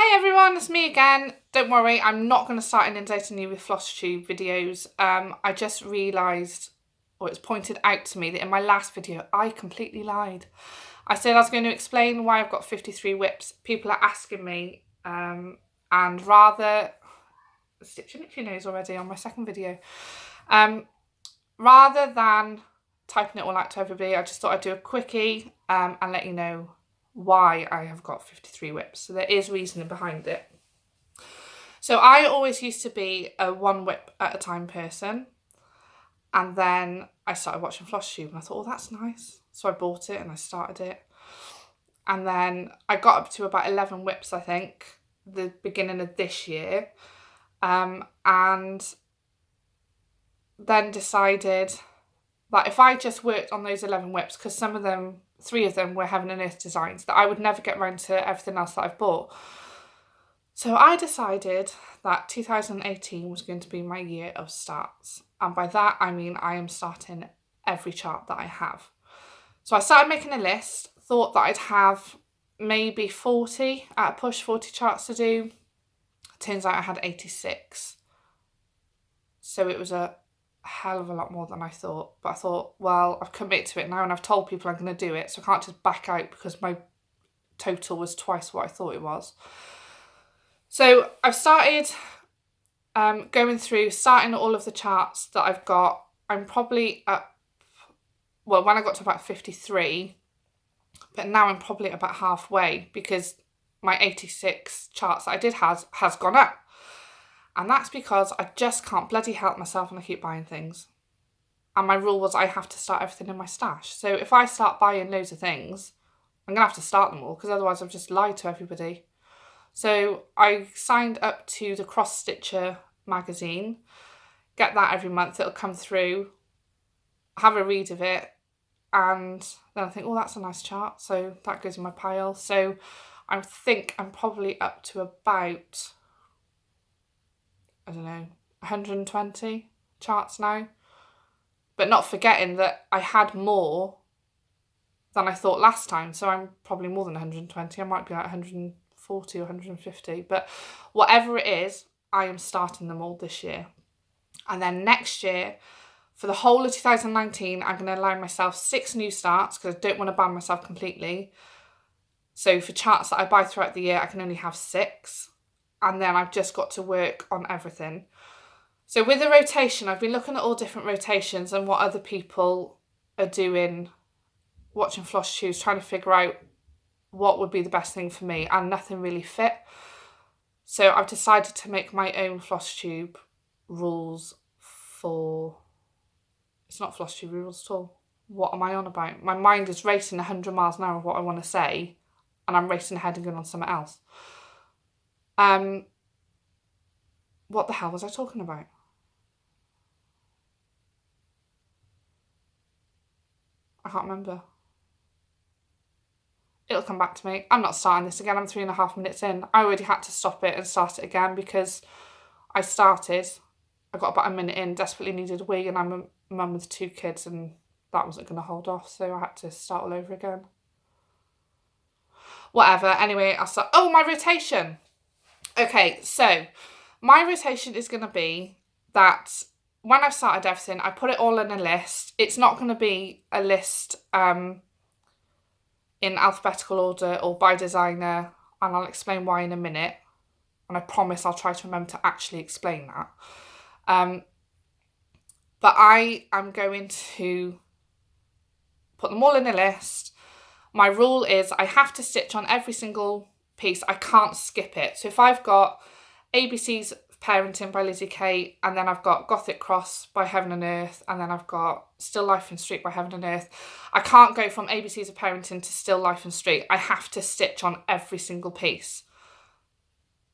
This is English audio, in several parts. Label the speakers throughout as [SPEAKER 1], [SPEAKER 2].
[SPEAKER 1] Hey everyone, it's me again. Don't worry, I'm not going to start inundating you with Flosstube videos. I just realised, or it's pointed out to me, that in my last video I completely lied. I said I was going to explain why I've got 53 whips. People are asking me, and rather... Stitching itchy nose already on my second video. Rather than typing it all out to everybody, I just thought I'd do a quickie and let you know why I have got 53 whips. So there is reasoning behind it. So I always used to be a one whip at a time person, and then I started watching Flosstube and I thought, oh, that's nice. So I bought it and I started it, and then I got up to about 11 whips, I think, the beginning of this year, and then decided that if I just worked on those 11 whips, because some of them, 3 of them were Heaven and Earth designs, that I would never get around to everything else that I've bought. So I decided that 2018 was going to be my year of starts. And by that, I mean I am starting every chart that I have. So I started making a list, thought that I'd have maybe 40 at a push, 40 charts to do. Turns out I had 86. So it was a hell of a lot more than I thought. But I thought, well, I've committed to it now and I've told people I'm going to do it. So I can't just back out because my total was twice what I thought it was. So I've started going through, starting all of the charts that I've got. I'm probably up, well, when I got to about 53, but now I'm probably about halfway because my 86 charts that I did has gone up. And that's because I just can't bloody help myself and I keep buying things. And my rule was I have to start everything in my stash. So if I start buying loads of things, I'm going to have to start them all because otherwise I've just lied to everybody. So I signed up to the Cross Stitcher magazine, get that every month, it'll come through, have a read of it, and then I think, oh, that's a nice chart, so that goes in my pile. So I think I'm probably up to about, I don't know, 120 charts now, but not forgetting that I had more than I thought last time, so I'm probably more than 120, I might be like 140 or 150, but whatever it is, I am starting them all this year. And then next year, for the whole of 2019, I'm going to allow myself 6 new starts because I don't want to ban myself completely. So for charts that I buy throughout the year, I can only have 6. And then I've just got to work on everything. So with the rotation, I've been looking at all different rotations and what other people are doing, watching Flosstube, trying to figure out what would be the best thing for me, and nothing really fit. So I've decided to make my own Flosstube rules for... It's not Flosstube rules at all. What am I on about? My mind is racing 100 miles an hour of what I want to say, and I'm racing ahead and going on something else. What the hell was I talking about? I can't remember. It'll come back to me. I'm not starting this again. I'm 3.5 minutes in. I already had to stop it and start it again because I got about a minute in, desperately needed a wee, and I'm a mum with 2 kids and that wasn't going to hold off, so I had to start all over again. Whatever. Anyway, I'll start. Oh, my rotation. Okay, so my rotation is going to be that when I've started everything, I put it all in a list. It's not going to be a list in alphabetical order or by designer, and I'll explain why in a minute. And I promise I'll try to remember to actually explain that. But I am going to put them all in a list. My rule is I have to stitch on every single piece. I can't skip it. So if I've got ABC's Parenting by Lizzie Kate, and then I've got Gothic Cross by Heaven and Earth, and then I've got Still Life and Street by Heaven and Earth, I can't go from ABC's of Parenting to Still Life and Street. I have to stitch on every single piece.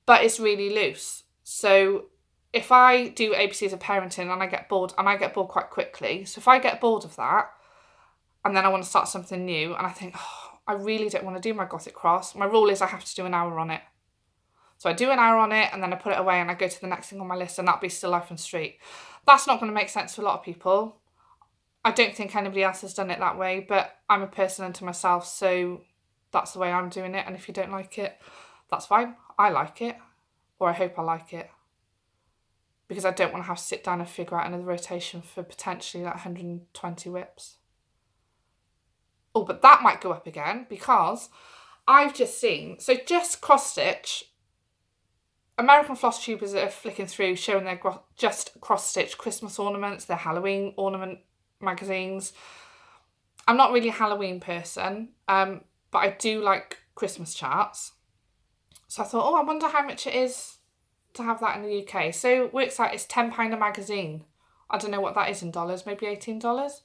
[SPEAKER 1] But it's really loose. So if I do ABCs of Parenting and I get bored quite quickly, so if I get bored of that and then I want to start something new and I think, oh, I really don't want to do my Gothic Cross, my rule is I have to do an hour on it. So I do an hour on it and then I put it away and I go to the next thing on my list, and that'll be Still Life and Street. That's not going to make sense to a lot of people. I don't think anybody else has done it that way, but I'm a person unto myself, so that's the way I'm doing it. And if you don't like it, that's fine. I like it, or I hope I like it, because I don't want to have to sit down and figure out another rotation for potentially like 120 whips. Oh, but that might go up again because I've just seen, so just cross stitch, American Flosstubers are flicking through showing their just cross stitch Christmas ornaments, their Halloween ornament magazines. I'm not really a Halloween person, but I do like Christmas charts. So I thought, oh, I wonder how much it is to have that in the UK. So it works out it's £10 a magazine. I don't know what that is in dollars, maybe $18.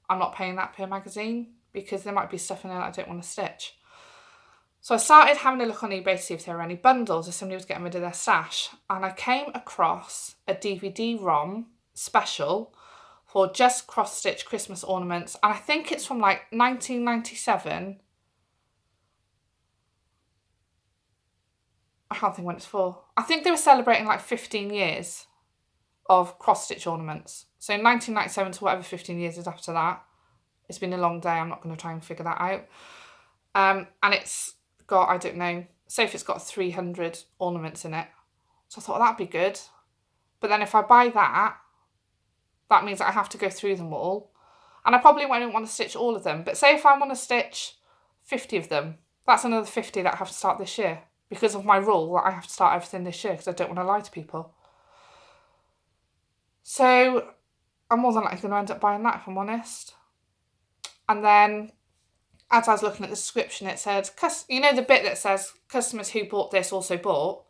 [SPEAKER 1] I'm not paying that per magazine because there might be stuff in there that I don't want to stitch. So I started having a look on eBay to see if there were any bundles, if somebody was getting rid of their stash. And I came across a DVD-ROM special for just cross-stitch Christmas ornaments. And I think it's from like 1997. I can't think when it's for. I think they were celebrating like 15 years of cross-stitch ornaments. So 1997 to whatever 15 years is after that. It's been a long day. I'm not going to try and figure that out. And it's got, I don't know, say if it's got 300 ornaments in it. So I thought, well, that'd be good. But then if I buy that, that means that I have to go through them all. And I probably won't want to stitch all of them. But say if I want to stitch 50 of them, that's another 50 that I have to start this year. Because of my rule that I have to start everything this year because I don't want to lie to people. So I'm more than likely going to end up buying that, if I'm honest. And then as I was looking at the description, it said, you know the bit that says customers who bought this also bought.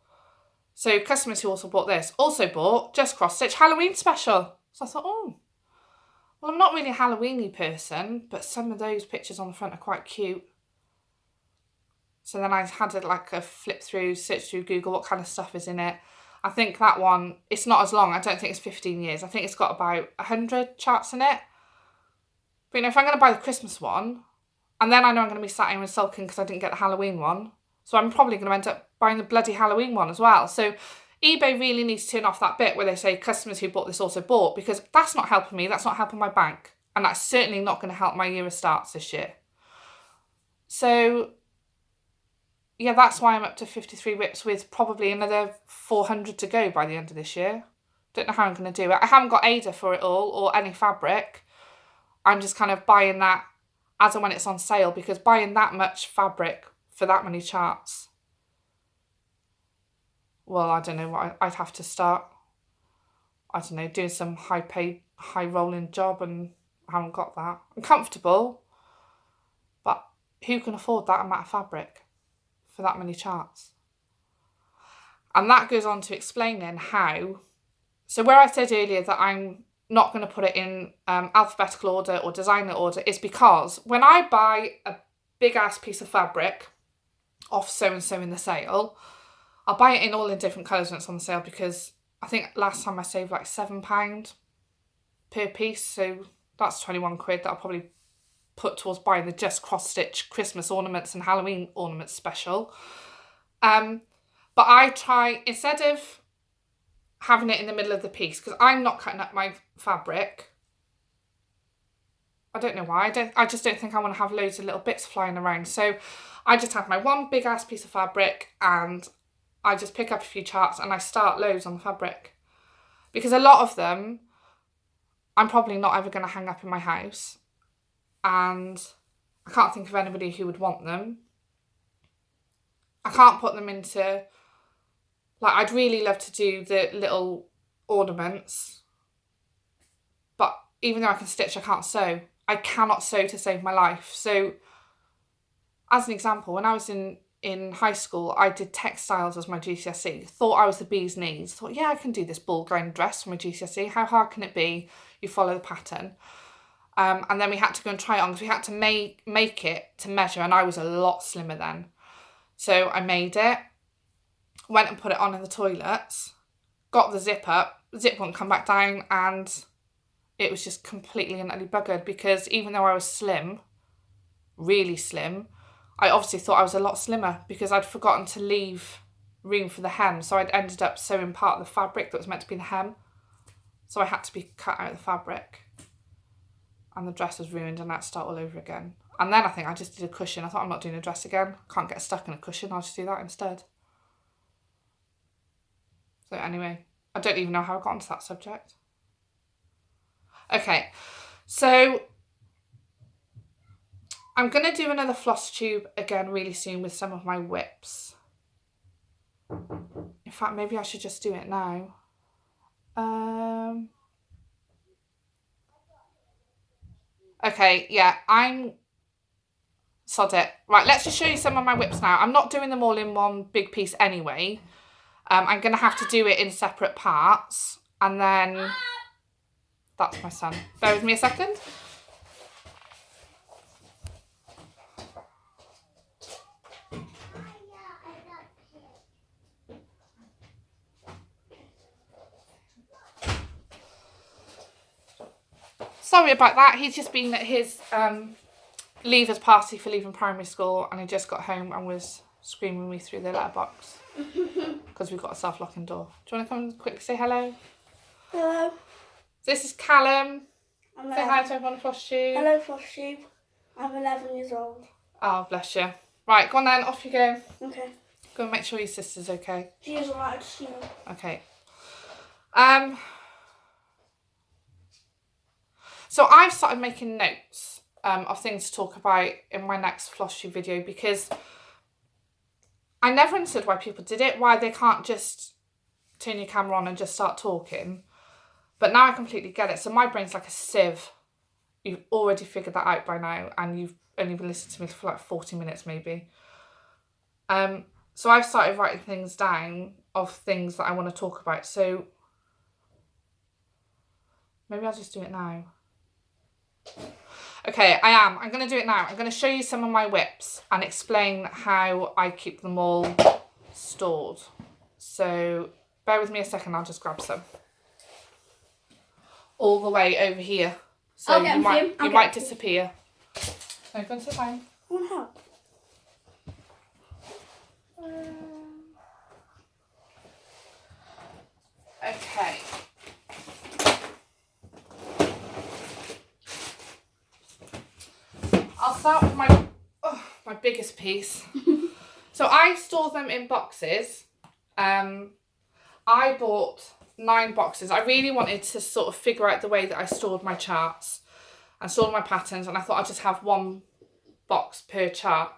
[SPEAKER 1] So customers who also bought this also bought just cross-stitch Halloween special. So I thought, oh, well, I'm not really a Halloween-y person, but some of those pictures on the front are quite cute. So then I had a flip through, search through Google what kind of stuff is in it. I think that one, it's not as long. I don't think it's 15 years. I think it's got about 100 charts in it. But you know, if I'm going to buy the Christmas one, and then I know I'm going to be sat here and sulking because I didn't get the Halloween one, so I'm probably going to end up buying the bloody Halloween one as well. So eBay really needs to turn off that bit where they say customers who bought this also bought, because that's not helping me. That's not helping my bank. And that's certainly not going to help my year of starts this year. So yeah, that's why I'm up to 53 whips with probably another 400 to go by the end of this year. Don't know how I'm going to do it. I haven't got Ada for it all or any fabric. I'm just kind of buying that as and when it's on sale, because buying that much fabric for that many charts, well, I don't know what I'd have to start. I don't know, doing some high paid, high rolling job, and I haven't got that. I'm comfortable, but who can afford that amount of fabric for that many charts? And that goes on to explaining how, so where I said earlier that I'm not going to put it in alphabetical order or designer order, is because when I buy a big ass piece of fabric off so-and-so in the sale, I'll buy it in all in different colours when it's on the sale, because I think last time I saved like £7 per piece, so that's 21 quid that I'll probably put towards buying the just cross-stitch Christmas ornaments and Halloween ornaments special. But I try, instead of having it in the middle of the piece, because I'm not cutting up my fabric. I don't know why. I just don't think I want to have loads of little bits flying around. So I just have my one big ass piece of fabric and I just pick up a few charts and I start loads on the fabric. Because a lot of them I'm probably not ever going to hang up in my house. And I can't think of anybody who would want them. I can't put them into... Like, I'd really love to do the little ornaments, but even though I can stitch, I can't sew. I cannot sew to save my life. So, as an example, when I was in high school, I did textiles as my GCSE. Thought I was the bee's knees. Thought, yeah, I can do this ball gown dress for my GCSE. How hard can it be? You follow the pattern. And then we had to go and try it on because we had to make it to measure, and I was a lot slimmer then. So I made it. Went and put it on in the toilets, got the zip up, the zip wouldn't come back down, and it was just completely and utterly buggered, because even though I was slim, really slim, I obviously thought I was a lot slimmer because I'd forgotten to leave room for the hem, so I'd ended up sewing part of the fabric that was meant to be the hem, so I had to be cut out of the fabric, and the dress was ruined and I had to start all over again. And then I think I just did a cushion. I thought, I'm not doing a dress again, can't get stuck in a cushion, I'll just do that instead. So anyway, I don't even know how I got onto that subject. Okay, so I'm going to do another Flosstube again really soon with some of my whips. In fact, maybe I should just do it now. Okay, yeah, sod it. Right, let's just show you some of my whips now. I'm not doing them all in one big piece anyway. I'm going to have to do it in separate parts. And then... That's my son. Bear with me a second. Sorry about that. He's just been at his leavers party for leaving primary school, and he just got home and was screaming me through the letterbox because we've got a self-locking door. Do you want to come and quickly say hello?
[SPEAKER 2] Hello.
[SPEAKER 1] This is Callum.
[SPEAKER 2] I'm
[SPEAKER 1] Say hi to everyone on Flosstube.
[SPEAKER 2] Hello, Flosstube. I'm 11 years old.
[SPEAKER 1] Oh, bless you. Right, go on then. Off you go.
[SPEAKER 2] Okay.
[SPEAKER 1] Go and make sure your sister's okay.
[SPEAKER 2] She is alright, just, you know.
[SPEAKER 1] Okay. So I've started making notes of things to talk about in my next Flosstube video, because I never understood why people did it, why they can't just turn your camera on and just start talking. But now I completely get it. So my brain's like a sieve. You've already figured that out by now, and you've only been listening to me for like 40 minutes maybe. So I've started writing things down of things that I want to talk about. So maybe I'll just do it now. Okay, I'm going to do it now. I'm going to show you some of my whips and explain how I keep them all stored. So bear with me a second, I'll just grab some. All the way over here. So you might disappear. No, go and sit down.
[SPEAKER 2] I want help.
[SPEAKER 1] Okay. I'll start with my biggest piece. So I store them in boxes. I bought 9 boxes. I really wanted to sort of figure out the way that I stored my charts and stored my patterns, and I thought I'd just have 1 box per chart.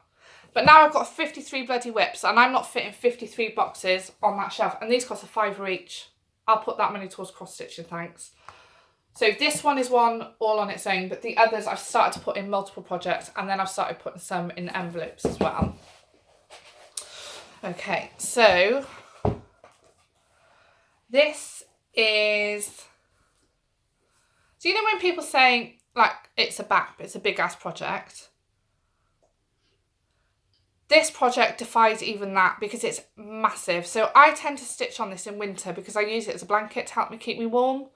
[SPEAKER 1] But now I've got 53 bloody whips, and I'm not fitting 53 boxes on that shelf, and these cost £5 each. I'll put that money towards cross stitching, thanks. So this one is one all on its own, but the others I've started to put in multiple projects, and then I've started putting some in envelopes as well. Okay, so this is, so you know when people say like it's a big ass project? This project defies even that because it's massive. So I tend to stitch on this in winter because I use it as a blanket to help me keep me warm.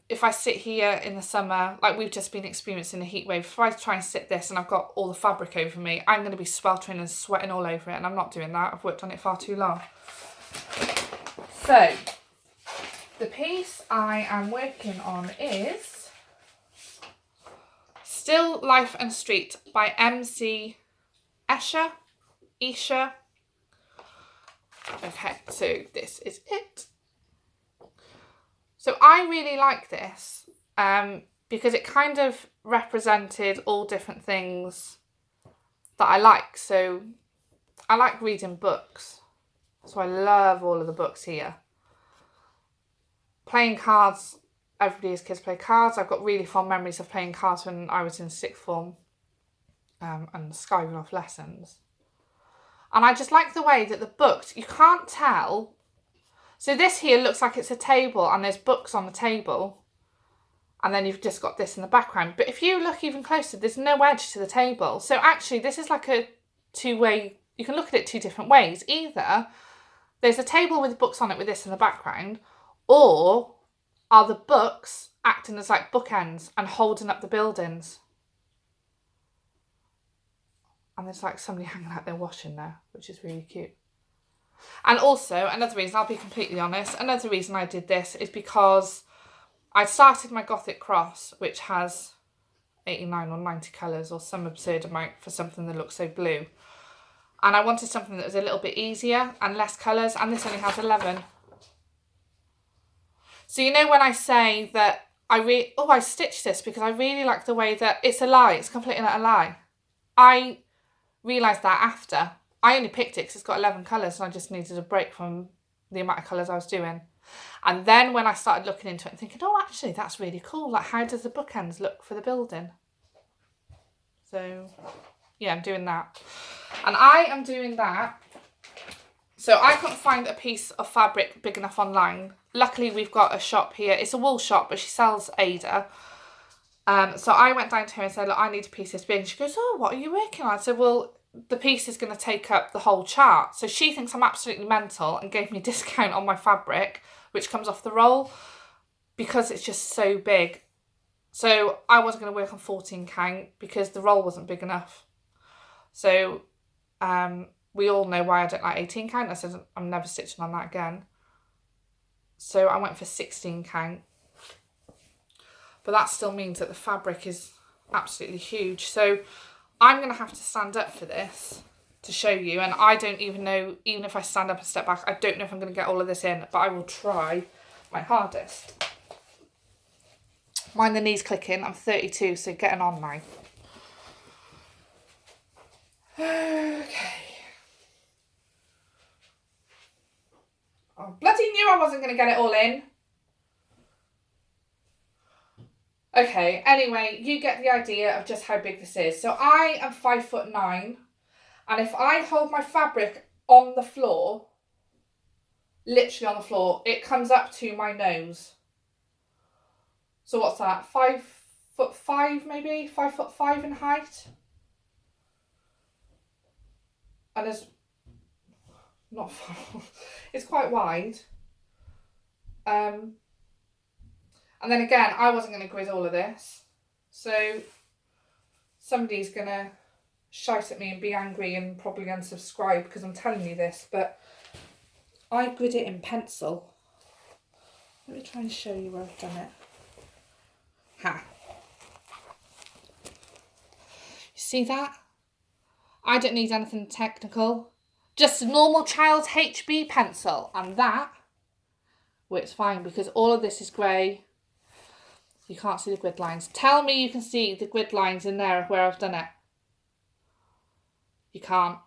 [SPEAKER 1] If I sit here in the summer, like we've just been experiencing a heat wave, if I try and sit this and I've got all the fabric over me, I'm going to be sweltering and sweating all over it, and I'm not doing that. I've worked on it far too long. So the piece I am working on is Still Life and Street by MC Escher. Okay, so this is it. So I really like this because it kind of represented all different things that I like. So I like reading books. So I love all of the books here. Playing cards. Everybody as kids play cards. I've got really fond memories of playing cards when I was in 6th form and skiving off lessons. And I just like the way that the books, you can't tell. So this here looks like it's a table and there's books on the table. And then you've just got this in the background. But if you look even closer, there's no edge to the table. So actually this is like a 2-way, you can look at it 2 different ways. Either there's a table with books on it with this in the background, or are the books acting as like bookends and holding up the buildings. And there's like somebody hanging out their washing there, which is really cute. And also, another reason, I'll be completely honest, another reason I did this is because I started my Gothic cross, which has 89 or 90 colours or some absurd amount for something that looks so blue. And I wanted something that was a little bit easier and less colours, and this only has 11. So you know when I say that I stitched this because I really like the way that it's a lie. It's completely not a lie. I realised that after. I only picked it because it's got 11 colours and I just needed a break from the amount of colours I was doing. And then when I started looking into it and thinking, oh, actually, that's really cool. Like, how does the bookends look for the building? So, yeah, I'm doing that. And I am doing that. So I couldn't find a piece of fabric big enough online. Luckily, we've got a shop here. It's a wool shop, but she sells Ada. So I went down to her and said, look, I need a piece this big. And she goes, oh, what are you working on? I said, well, the piece is going to take up the whole chart. So she thinks I'm absolutely mental and gave me a discount on my fabric, which comes off the roll, because it's just so big. So I wasn't going to work on 14 count because the roll wasn't big enough. So we all know why I don't like 18 count. I said, I'm never stitching on that again. So I went for 16 count. But that still means that the fabric is absolutely huge. So I'm going to have to stand up for this to show you. And I don't even know, even if I stand up and step back, I don't know if I'm going to get all of this in. But I will try my hardest. Mind the knees clicking. I'm 32, so getting on now. Okay. I bloody knew I wasn't going to get it all in. Okay, anyway, you get the idea of just how big this is. So I am 5'9", and if I hold my fabric on the floor, literally on the floor, it comes up to my nose. So what's that? 5'5" maybe? 5'5" in height? And there's not far. It's quite wide. And then again, I wasn't going to grid all of this. So somebody's going to shout at me and be angry and probably unsubscribe because I'm telling you this, but I grid it in pencil. Let me try and show you where I've done it. Ha. You see that? I don't need anything technical. Just a normal child's HB pencil. And that works fine because all of this is grey. You can't see the grid lines. Tell me you can see the grid lines in there where I've done it. You can't.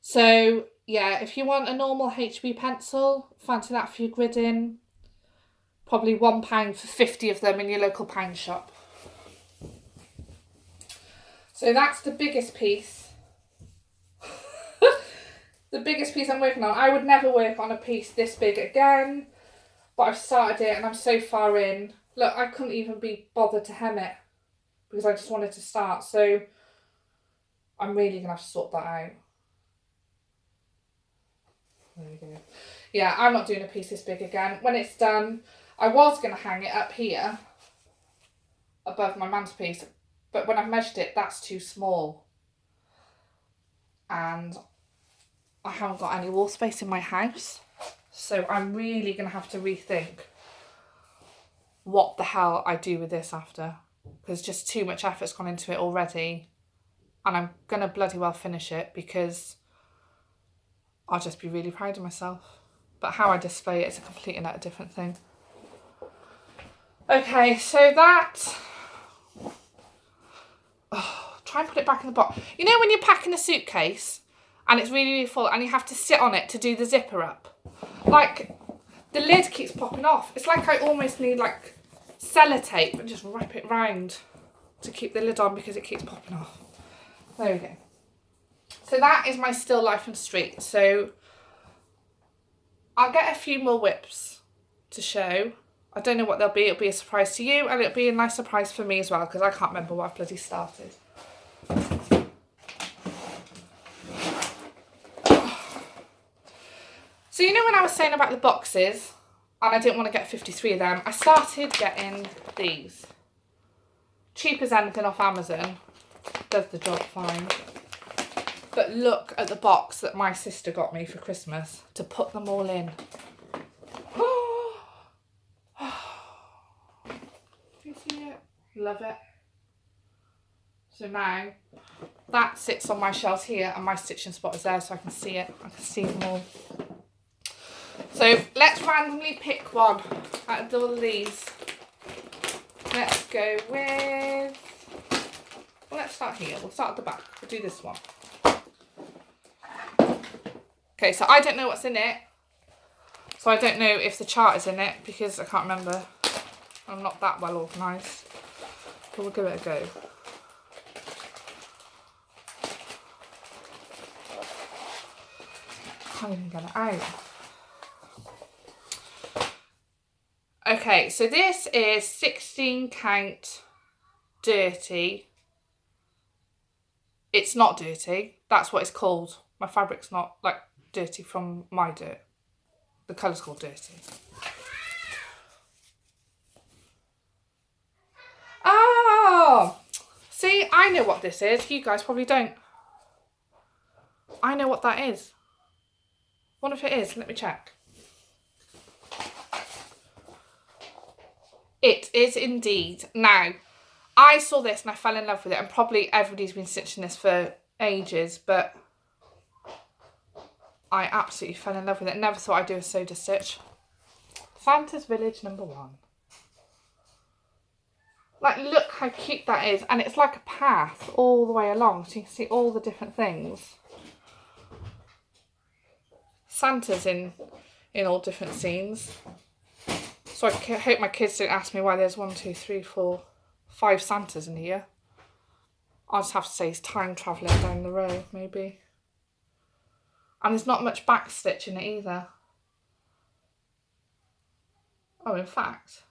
[SPEAKER 1] So, yeah, if you want a normal HB pencil, fancy that for your gridding. Probably £1 for 50 of them in your local pound shop. So that's the biggest piece. The biggest piece I'm working on. I would never work on a piece this big again, but I've started it and I'm so far in. Look, I couldn't even be bothered to hem it because I just wanted to start. So I'm really going to have to sort that out. There we go. Yeah, I'm not doing a piece this big again. When it's done, I was going to hang it up here above my mantelpiece, but when I've measured it, that's too small. And I haven't got any wall space in my house. So I'm really going to have to rethink what the hell I do with this after. Because just too much effort's gone into it already. And I'm going to bloody well finish it because I'll just be really proud of myself. But how I display it is a completely and utter different thing. Okay, so that... Oh, try and put it back in the box. You know when you're packing a suitcase and it's really, really full and you have to sit on it to do the zipper up? Like, the lid keeps popping off. It's like I almost need like sellotape and just wrap it round to keep the lid on because it keeps popping off. There we go. So that is my still life and street. So I'll get a few more whips to show. I don't know what they'll be. It'll be a surprise to you and it'll be a nice surprise for me as well because I can't remember what I've bloody started. So you know when I was saying about the boxes and I didn't want to get 53 of them, I started getting these. Cheap as anything off Amazon. Does the job fine. But look at the box that my sister got me for Christmas to put them all in. Do you see it? Love it. So now that sits on my shelves here and my stitching spot is there so I can see it. I can see them all. So let's randomly pick one. Out of all of these, let's go with... Well, let's start here. We'll start at the back. We'll do this one. Okay, so I don't know what's in it. So I don't know if the chart is in it because I can't remember. I'm not that well organised. But we'll give it a go. Can't even get it out. Okay, so this is 16 count dirty. It's not dirty. That's what it's called. My fabric's not like dirty from my dirt. The colour's called dirty. Oh! See, I know what this is. You guys probably don't. I know what that is. What if it is? Let me check. It is indeed. Now, I saw this and I fell in love with it, and probably everybody's been stitching this for ages, but I absolutely fell in love with it. Never thought I'd do a soda stitch. Santa's Village #1. Like, look how cute that is. And it's like a path all the way along, so you can see all the different things. Santa's in all different scenes. So I hope my kids don't ask me why there's 1, 2, 3, 4, 5 Santas in here. I'll just have to say he's time travelling down the road, maybe. And there's not much back stitch in it either. Oh, in fact,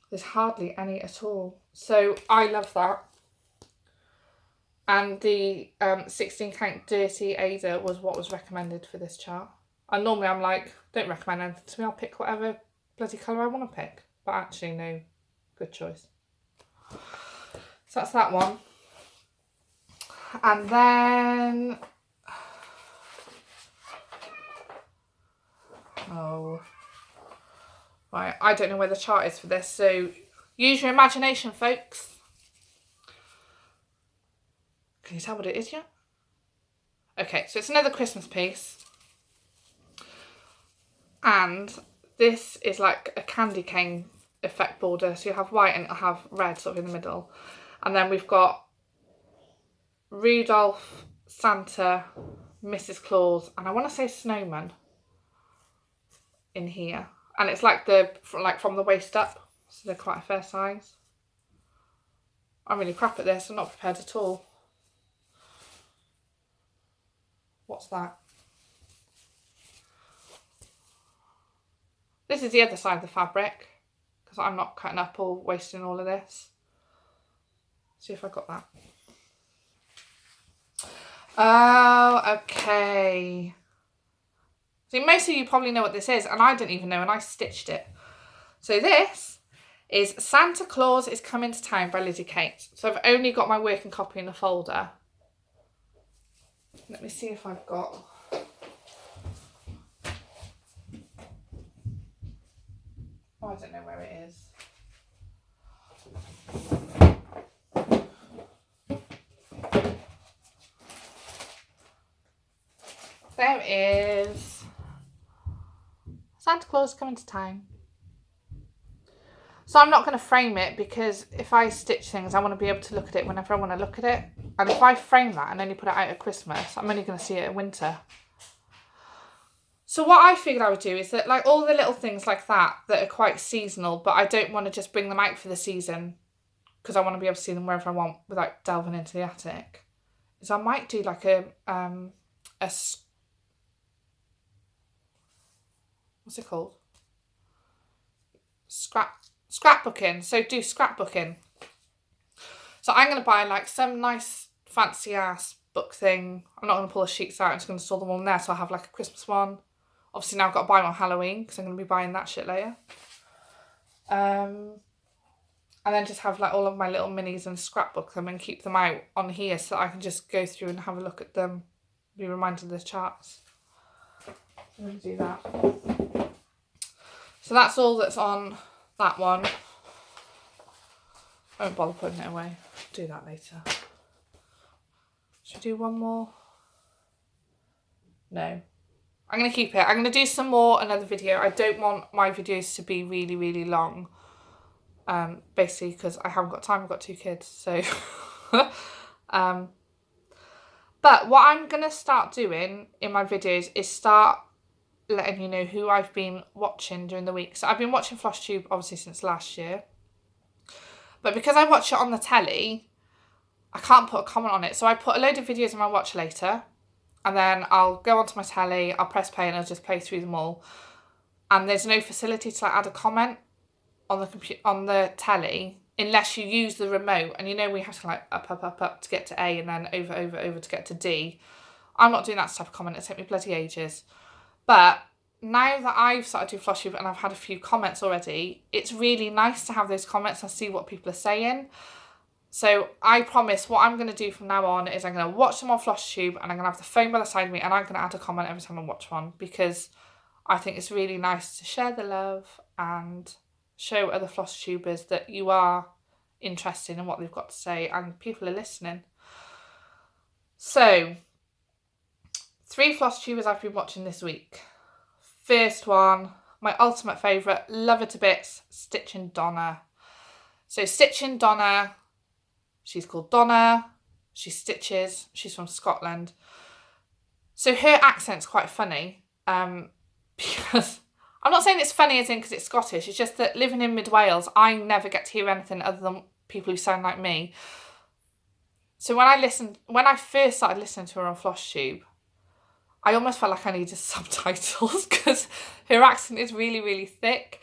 [SPEAKER 1] there's hardly any at all. So I love that. And the 16 count dirty Ada was what was recommended for this chart. And normally I'm like, don't recommend anything to me, I'll pick whatever bloody colour I want to pick. But actually, no, good choice. So that's that one. And then... Oh. Right, I don't know where the chart is for this, so use your imagination, folks. Can you tell what it is yet? Okay, so it's another Christmas piece. And this is like a candy cane effect border. So you have white and it'll have red sort of in the middle. And then we've got Rudolph, Santa, Mrs. Claus, and I want to say Snowman in here. And it's like from the waist up. So they're quite a fair size. I'm really crap at this. I'm not prepared at all. What's that? This is the other side of the fabric, because I'm not cutting up or wasting all of this. See if I got that. Oh, okay. See, most of you probably know what this is, and I didn't even know, and I stitched it. So this is Santa Claus is Coming to Town by Lizzie Kate. So I've only got my working copy in the folder. Let me see if I've got... Oh, I don't know where it is. There it is. Santa Claus Coming to Town. So I'm not going to frame it, because if I stitch things, I want to be able to look at it whenever I want to look at it. And if I frame that and only put it out at Christmas, I'm only going to see it in winter. So what I figured I would do is that, like, all the little things like that are quite seasonal, but I don't want to just bring them out for the season, because I want to be able to see them wherever I want without delving into the attic, is I might do like a what's it called? Scrapbooking. So do scrapbooking. So I'm going to buy like some nice fancy ass book thing. I'm not going to pull the sheets out. I'm just going to store them all in there, so I'll have like a Christmas one. Obviously now I've got to buy one on Halloween, because I'm going to be buying that shit later. And then just have like all of my little minis and scrapbook them and keep them out on here, so that I can just go through and have a look at them, be reminded of the charts. I'm going to do that. So that's all that's on that one. I won't bother putting it away. Do that later. Should we do one more? No. I'm going to keep it. I'm going to do some more another video. I don't want my videos to be really, really long. Basically because I haven't got time. I've got 2 kids. So, but what I'm going to start doing in my videos is start letting you know who I've been watching during the week. So I've been watching Flosstube obviously since last year. But because I watch it on the telly, I can't put a comment on it. So I put a load of videos in my watch later. And then I'll go onto my telly, I'll press play and I'll just play through them all. And there's no facility to like add a comment on the telly unless you use the remote. And you know we have to like up to get to A and then over to get to D. I'm not doing that type of comment. It took me bloody ages. But now that I've started doing Flosstube and I've had a few comments already, it's really nice to have those comments and see what people are saying. So I promise what I'm going to do from now on is I'm going to watch them on Flosstube and I'm going to have the phone by the side of me and I'm going to add a comment every time I watch one because I think it's really nice to share the love and show other Flosstubers that you are interested in what they've got to say and people are listening. So, 3 Flosstubers I've been watching this week. First one, my ultimate favourite, love her to bits, Stitching Donna. So Stitching Donna, she's called Donna, she stitches, she's from Scotland. So her accent's quite funny because I'm not saying it's funny as in because it's Scottish, it's just that living in mid-Wales, I never get to hear anything other than people who sound like me. So when I first started listening to her on Flosstube, I almost felt like I needed subtitles because her accent is really, really thick.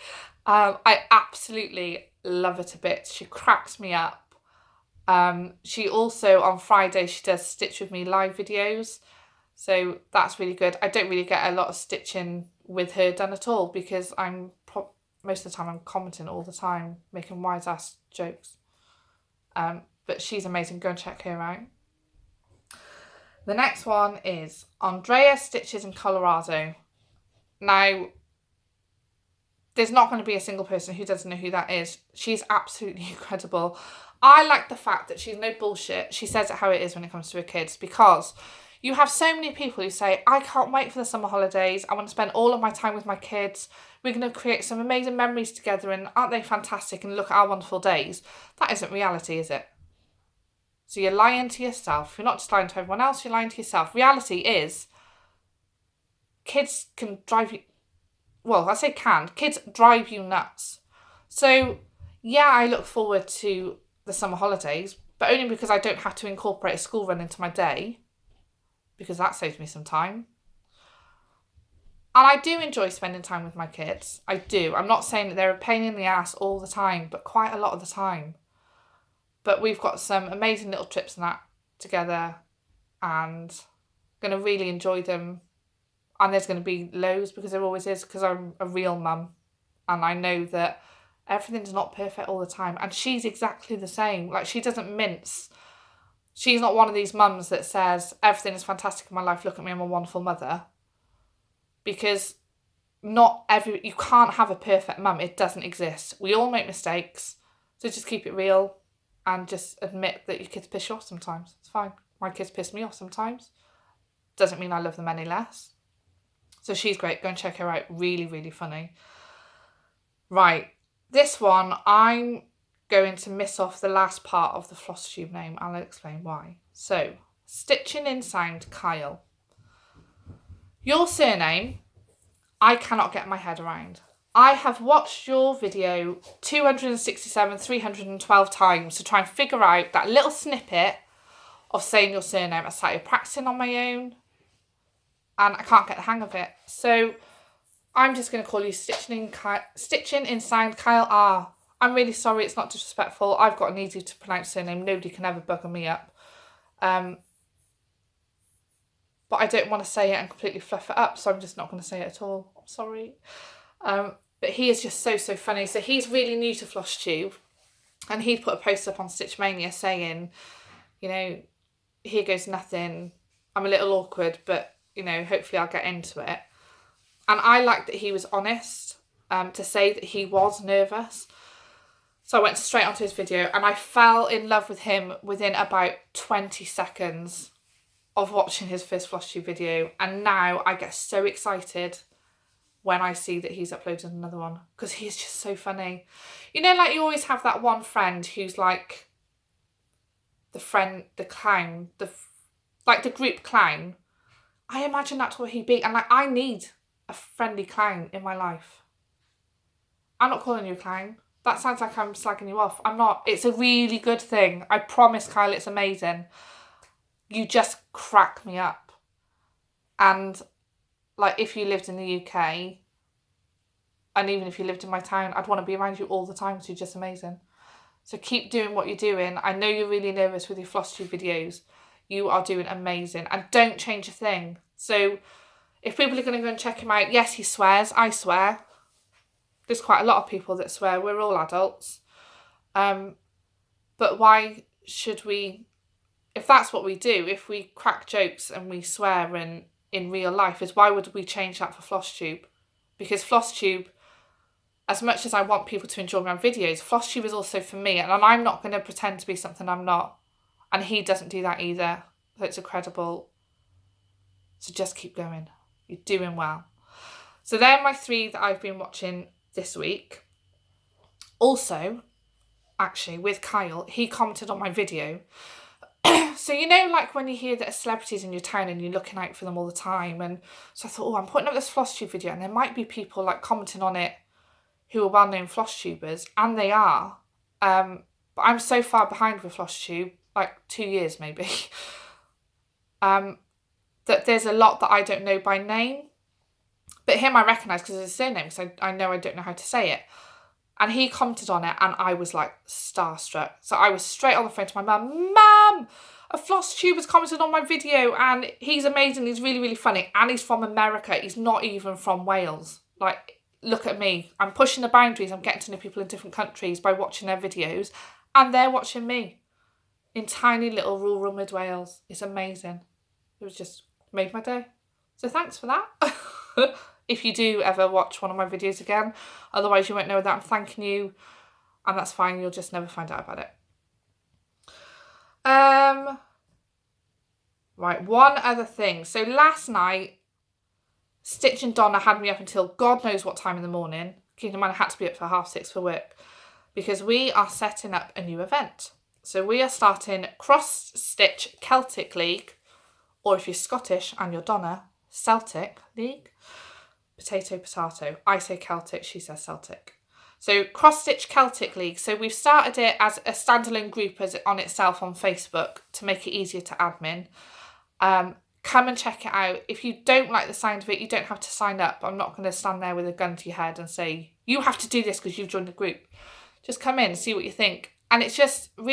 [SPEAKER 1] I absolutely love her to bits. She cracks me up. She also, on Friday, she does Stitch With Me live videos. So that's really good. I don't really get a lot of stitching with her done at all because most of the time I'm commenting all the time, making wise ass jokes. But she's amazing. Go and check her out. The next one is Andrea Stitches in Colorado. Now, there's not going to be a single person who doesn't know who that is. She's absolutely incredible. I like the fact that she's no bullshit. She says it how it is when it comes to her kids because you have so many people who say, I can't wait for the summer holidays. I want to spend all of my time with my kids. We're going to create some amazing memories together and aren't they fantastic and look at our wonderful days. That isn't reality, is it? So you're lying to yourself. You're not just lying to everyone else, you're lying to yourself. Reality is, kids can drive you... Well, I say can. Kids drive you nuts. So, yeah, I look forward to the summer holidays, but only because I don't have to incorporate a school run into my day, because that saves me some time. And I do enjoy spending time with my kids. I do. I'm not saying that they're a pain in the ass all the time, but quite a lot of the time. But we've got some amazing little trips and that together and going to really enjoy them. And there's going to be lows because there always is because I'm a real mum. And I know that everything's not perfect all the time. And she's exactly the same. Like, she doesn't mince. She's not one of these mums that says, everything is fantastic in my life, look at me, I'm a wonderful mother. Because you can't have a perfect mum. It doesn't exist. We all make mistakes. So just keep it real. And just admit that your kids piss you off sometimes. It's fine. My kids piss me off sometimes. Doesn't mean I love them any less. So she's great. Go and check her out. Really, really funny. Right. This one, I'm going to miss off the last part of the Flosstube name. I'll explain why. So, Stitching in Sound Kyle. Your surname, I cannot get my head around. I have watched your video 312 times to try and figure out that little snippet of saying your surname. I started practicing on my own and I can't get the hang of it. So I'm just going to call you Stitching in Sound Kyle R. I'm really sorry, it's not disrespectful. I've got an easy to pronounce surname. Nobody can ever bugger me up. But I don't want to say it and completely fluff it up, so I'm just not going to say it at all. I'm sorry. But he is just so funny. So he's really new to Flosstube. And he put a post up on Stitch Mania saying, you know, here goes nothing. I'm a little awkward, but, you know, hopefully I'll get into it. And I like that he was honest to say that he was nervous. So I went straight onto his video and I fell in love with him within about 20 seconds of watching his first Flosstube video, and now I get so excited when I see that he's uploaded another one, because he's just so funny. You know, like you always have that one friend who's like the clown, like the group clown. I imagine that's what he'd be, and like I need a friendly clown in my life. I'm not calling you a clown. That sounds like I'm slagging you off. I'm not. It's a really good thing. I promise, Kyle, it's amazing. You just crack me up. And like if you lived in the UK, and even if you lived in my town, I'd want to be around you all the time because you're just amazing. So keep doing what you're doing. I know you're really nervous with your Flosstube videos. You are doing amazing. And don't change a thing. So if people are going to go and check him out, yes, he swears. I swear. There's quite a lot of people that swear. We're all adults. But why should we, if that's what we do, if we crack jokes and we swear in real life, is why would we change that for Flosstube? Because Flosstube, as much as I want people to enjoy my videos, Flosstube is also for me, and I'm not going to pretend to be something I'm not. And he doesn't do that either. So it's incredible. So just keep going. You're doing well. So they're my 3 that I've been watching this week. Also, actually, with Kyle, he commented on my video. So, you know, like when you hear that a celebrity's in your town and you're looking out for them all the time. And so I thought, I'm putting up this Flosstube video, and there might be people like commenting on it who are well-known Flosstubers, and they are. But I'm so far behind with Flosstube, like 2 years maybe, that there's a lot that I don't know by name. But him I recognise because it's his surname, so I know I don't know how to say it. And he commented on it, and I was like starstruck. So I was straight on the phone to my mum. Mum, a Flosstuber's commented on my video, and he's amazing. He's really, really funny. And he's from America. He's not even from Wales. Like, look at me. I'm pushing the boundaries. I'm getting to know people in different countries by watching their videos. And they're watching me in tiny little rural mid Wales. It's amazing. It was just made my day. So thanks for that. If you do ever watch one of my videos again, otherwise you won't know that I'm thanking you, and that's fine, you'll just never find out about it. Right, one other thing. So last night, Stitch and Donna had me up until God knows what time in the morning. Keep in mind I had to be up for 6:30 for work, because we are setting up a new event. So we are starting Cross Stitch Celtic League, or if you're Scottish and you're Donna, Celtic League. Potato, potato. I say Celtic, she says Celtic. So Cross Stitch Celtic League. So we've started it as a standalone group on itself on Facebook to make it easier to admin. Come and check it out. If you don't like the sound of it, you don't have to sign up. I'm not going to stand there with a gun to your head and say, you have to do this because you've joined the group. Just come in and see what you think. And it's just really